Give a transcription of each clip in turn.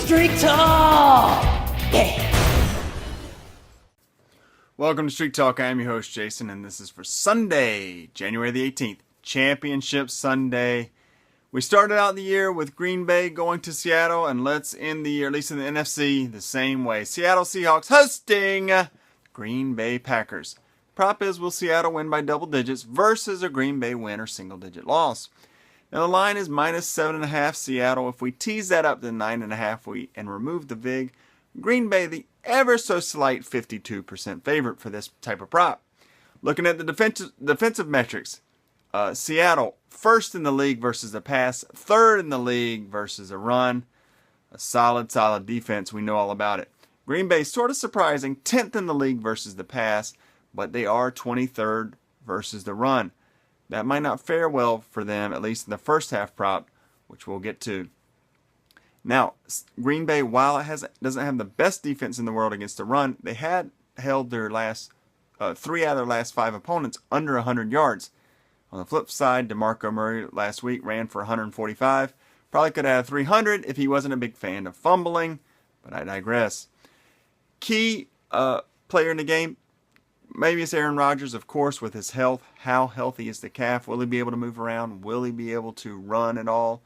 Street Talk! Yeah! Welcome to Street Talk. I am your host, Jason, and this is for Sunday, January the 18th, Championship Sunday. We started out the year with Green Bay going to Seattle, and let's end the year, at least in the NFC, the same way. Seattle Seahawks hosting Green Bay Packers. Prop is, will Seattle win by double digits versus a Green Bay win or single-digit loss? Now the line is minus 7.5 Seattle. If we tease that up to 9.5 and remove the VIG, Green Bay, the ever so slight 52% favorite for this type of prop. Looking at the defensive metrics, Seattle first in the league versus the pass, third in the league versus a run. A solid defense. We know all about it. Green Bay, sort of surprising, 10th in the league versus the pass, but they are 23rd versus the run. That might not fare well for them, at least in the first half prop, which we'll get to. Now, Green Bay, while it doesn't have the best defense in the world against the run, they had held their last 3 out of their last 5 opponents under 100 yards. On the flip side, DeMarco Murray last week ran for 145. Probably could have had 300 if he wasn't a big fan of fumbling, but I digress. Key player in the game, maybe it's Aaron Rodgers, of course, with his health. How healthy is the calf? Will he be able to move around? Will he be able to run at all?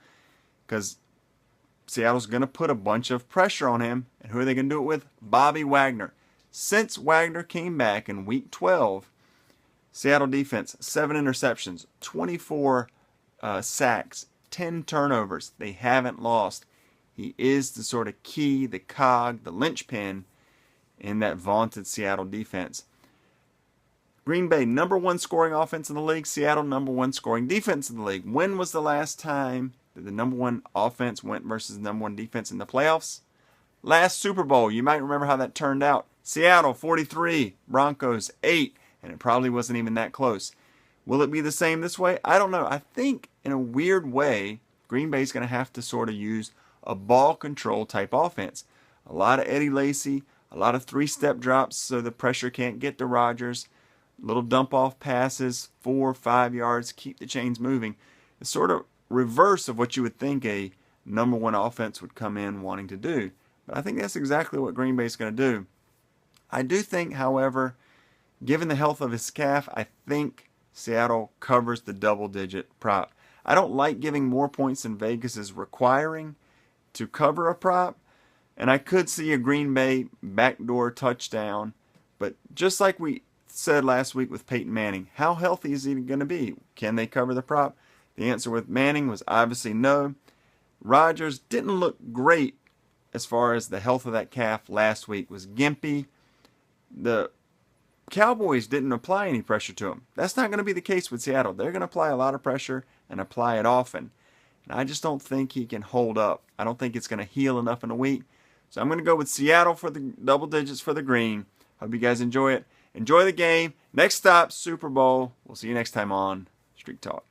Because Seattle's going to put a bunch of pressure on him. And who are they going to do it with? Bobby Wagner. Since Wagner came back in Week 12, Seattle defense, 7 interceptions, 24 sacks, 10 turnovers. They haven't lost. He is the sort of key, the cog, the linchpin in that vaunted Seattle defense. Green Bay, number 1 scoring offense in the league. Seattle, number 1 scoring defense in the league. When was the last time that the number 1 offense went versus the number 1 defense in the playoffs? Last Super Bowl. You might remember how that turned out. Seattle, 43. Broncos, 8. And it probably wasn't even that close. Will it be the same this way? I don't know. I think, in a weird way, Green Bay's going to have to sort of use a ball control type offense. A lot of Eddie Lacy, a lot of 3-step drops so the pressure can't get to Rodgers. Little dump-off passes, 4 or 5 yards, keep the chains moving. It's sort of reverse of what you would think a number 1 offense would come in wanting to do. But I think that's exactly what Green Bay's going to do. I do think, however, given the health of his calf, I think Seattle covers the double-digit prop. I don't like giving more points than Vegas is requiring to cover a prop. And I could see a Green Bay backdoor touchdown. But just like we said last week with Peyton Manning, how healthy is he going to be? Can they cover the prop? The answer with Manning was obviously no. Rodgers didn't look great as far as the health of that calf last week. Was gimpy. The Cowboys didn't apply any pressure to him. That's not going to be the case with Seattle. They're going to apply a lot of pressure and apply it often. And I just don't think he can hold up. I don't think it's going to heal enough in a week. So I'm going to go with Seattle for the double digits for the green. Hope you guys enjoy it. Enjoy the game. Next stop, Super Bowl. We'll see you next time on Street Talk.